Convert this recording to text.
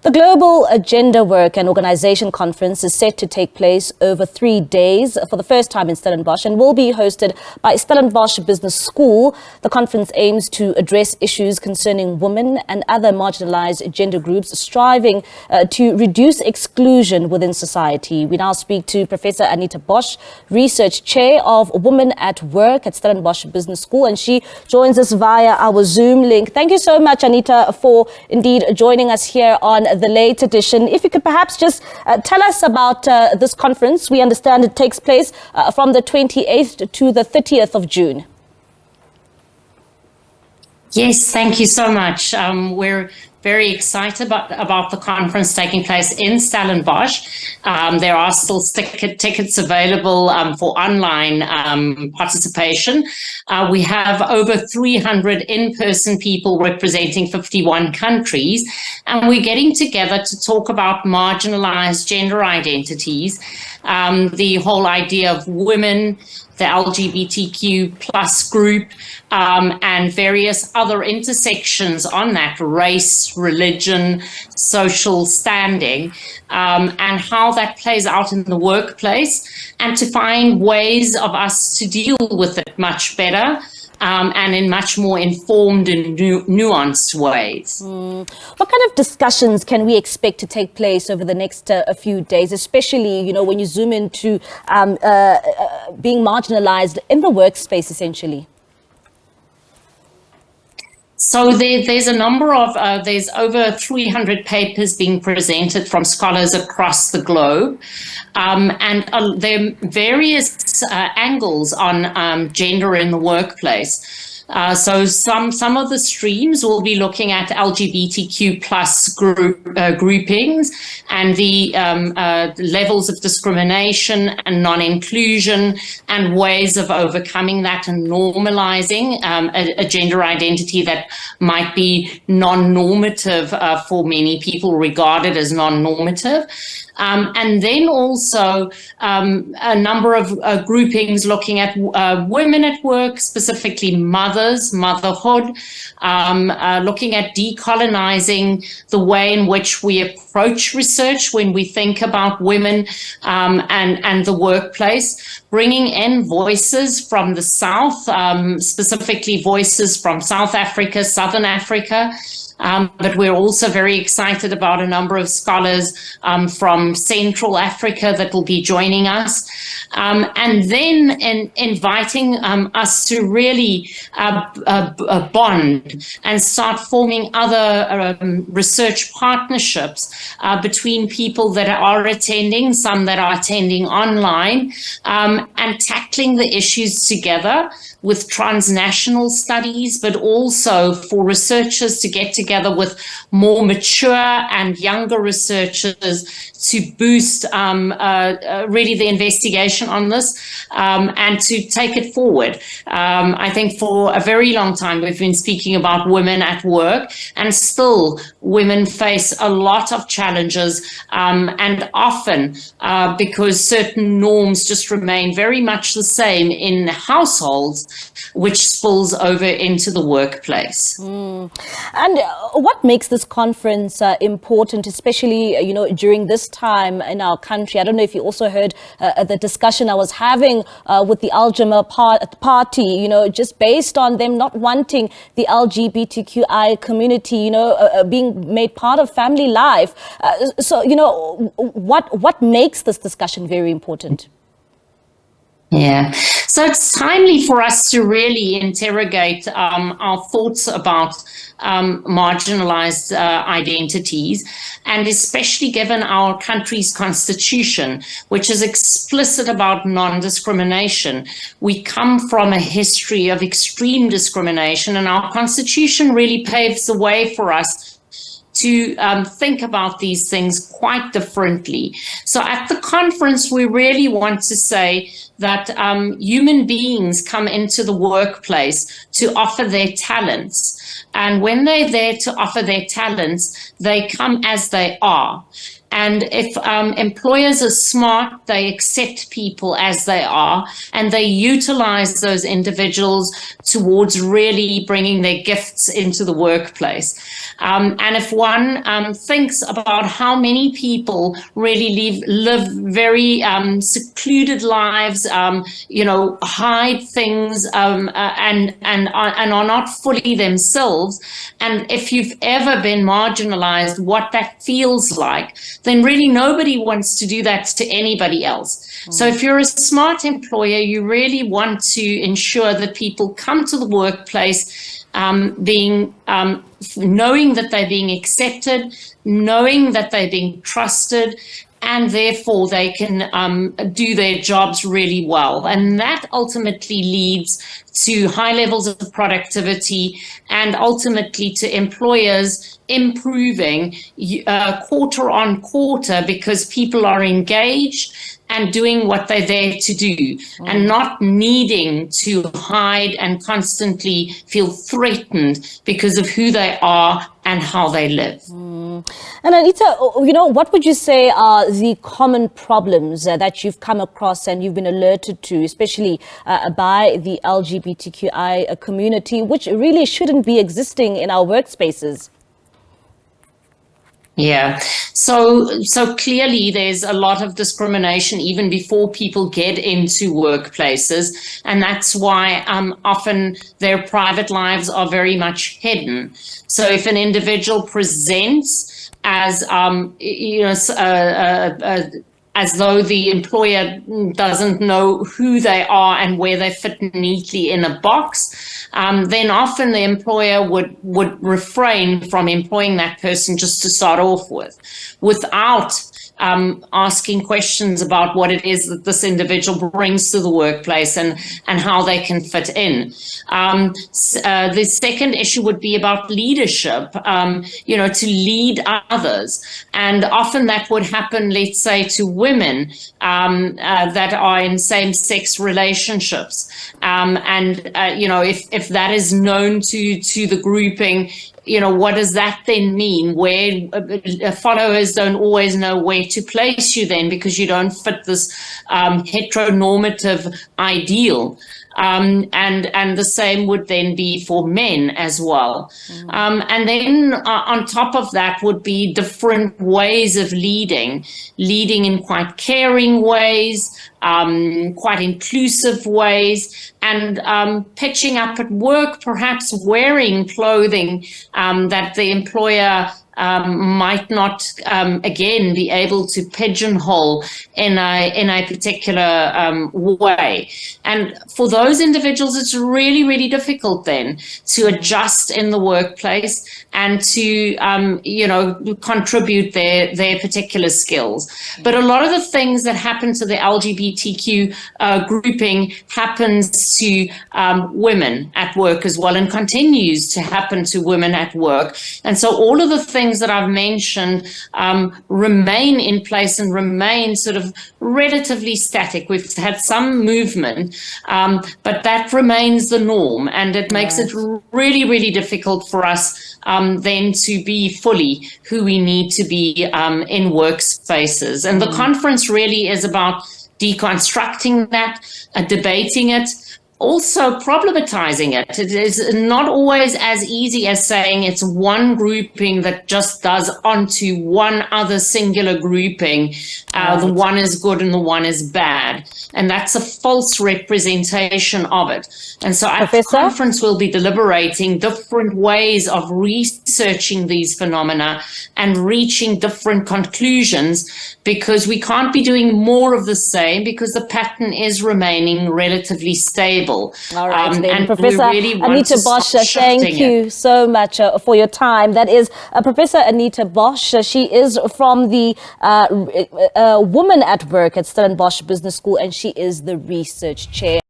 The Global Agenda Work and Organization Conference is set to take place over 3 days for the first time in Stellenbosch and will be hosted by Stellenbosch Business School. The conference aims to address issues concerning women and other marginalized gender groups striving to reduce exclusion within society. We now speak to Professor Anita Bosch, Research Chair of Women at Work at Stellenbosch Business School, and she joins us via our Zoom link. Thank you so much, Anita, for indeed joining us here on the late edition. If you could perhaps just tell us about this conference. We understand it takes place from the 28th to the 30th of June. Yes, thank you so much. We're very excited about the conference taking place in Stellenbosch. There are still tickets available for online participation. We have over 300 in-person people representing 51 countries, and we're getting together to talk about marginalized gender identities, the whole idea of women, the LGBTQ plus group, and various other intersections on that, race, religion, social standing, and how that plays out in the workplace, and to find ways of us to deal with it much better, and in much more informed and nuanced ways. What kind of discussions can we expect to take place over the next a few days, especially, you know, when you zoom into being marginalized in the workspace, essentially? So there's a number of, there's over 300 papers being presented from scholars across the globe, and there are various angles on gender in the workplace. So some of the streams will be looking at LGBTQ plus groupings and the levels of discrimination and non-inclusion and ways of overcoming that and normalizing a gender identity that might be non-normative for many people, regarded as non-normative. And then also a number of groupings looking at women at work, specifically motherhood, looking at decolonizing the way in which we approach research when we think about women and the workplace, bringing in voices from the South, specifically voices from South Africa, Southern Africa. But we're also very excited about a number of scholars from Central Africa that will be joining us. And then inviting us to really bond and start forming other research partnerships between people that are attending, some that are attending online, and tackling the issues together with transnational studies, but also for researchers to get together with more mature and younger researchers to boost really the investigation on this and to take it forward. I think for a very long time we've been speaking about women at work, and still women face a lot of challenges, and often because certain norms just remain very much the same in households, which spills over into the workplace. And what makes this conference important, especially, you know, during this time in our country? I don't know if you also heard the discussion I was having with the Algebra Party, you know, just based on them not wanting the LGBTQI community, you know, being made part of family life. So, you know, what makes this discussion very important? Yeah, so it's timely for us to really interrogate our thoughts about marginalized identities, and especially given our country's constitution, which is explicit about non-discrimination. We come from a history of extreme discrimination, and our constitution really paves the way for us to think about these things quite differently. So at the conference, we really want to say that human beings come into the workplace to offer their talents. And when they're there to offer their talents, they come as they are. And if employers are smart, they accept people as they are, and they utilize those individuals towards really bringing their gifts into the workplace. And if one thinks about how many people really live very secluded lives, hide things, and are not fully themselves, and if you've ever been marginalized, what that feels like, then really nobody wants to do that to anybody else. So if you're a smart employer, you really want to ensure that people come to the workplace knowing that they're being accepted, knowing that they're being trusted, and therefore they can do their jobs really well. And that ultimately leads to high levels of productivity and ultimately to employers improving quarter on quarter, because people are engaged and doing what they're there to do, and not needing to hide and constantly feel threatened because of who they are and how they live. And Anita, what would you say are the common problems that you've come across and you've been alerted to, especially by the LGBTQI community, which really shouldn't be existing in our workspaces? Yeah, so clearly there's a lot of discrimination even before people get into workplaces, and that's why often their private lives are very much hidden. So if an individual presents as as though the employer doesn't know who they are and where they fit neatly in a box, then often the employer would refrain from employing that person just to start off with, without asking questions about what it is that this individual brings to the workplace and how they can fit in. The second issue would be about leadership, to lead others. And often that would happen, let's say, to women that are in same-sex relationships. If that is known to the grouping, what does that then mean? Where followers don't always know where to place you then, because you don't fit this heteronormative ideal. And the same would then be for men as well. And then on top of that would be different ways of leading in quite caring ways, quite inclusive ways, and pitching up at work, perhaps wearing clothing that the employer might not, again, be able to pigeonhole in a particular way. And for those individuals, it's really, really difficult then to adjust in the workplace and to, contribute their particular skills. But a lot of the things that happen to the LGBTQ grouping happens to women at work as well, and continues to happen to women at work. And so all of the things that I've mentioned remain in place and remain sort of relatively static. We've had some movement, but that remains the norm, and it makes it really, really difficult for us then to be fully who we need to be in workspaces. And the conference really is about deconstructing that, debating it, also problematizing it. It is not always as easy as saying it's one grouping that just does onto one other singular grouping. The one is good and the one is bad. And that's a false representation of it. And so at the conference, we'll be deliberating different ways of researching these phenomena and reaching different conclusions, because we can't be doing more of the same, because the pattern is remaining relatively stable. All right, then, Professor Anita Bosch, thank you so much for your time. That is Professor Anita Bosch. She is from the Women at Work at Stellenbosch Business School, and she is the research chair.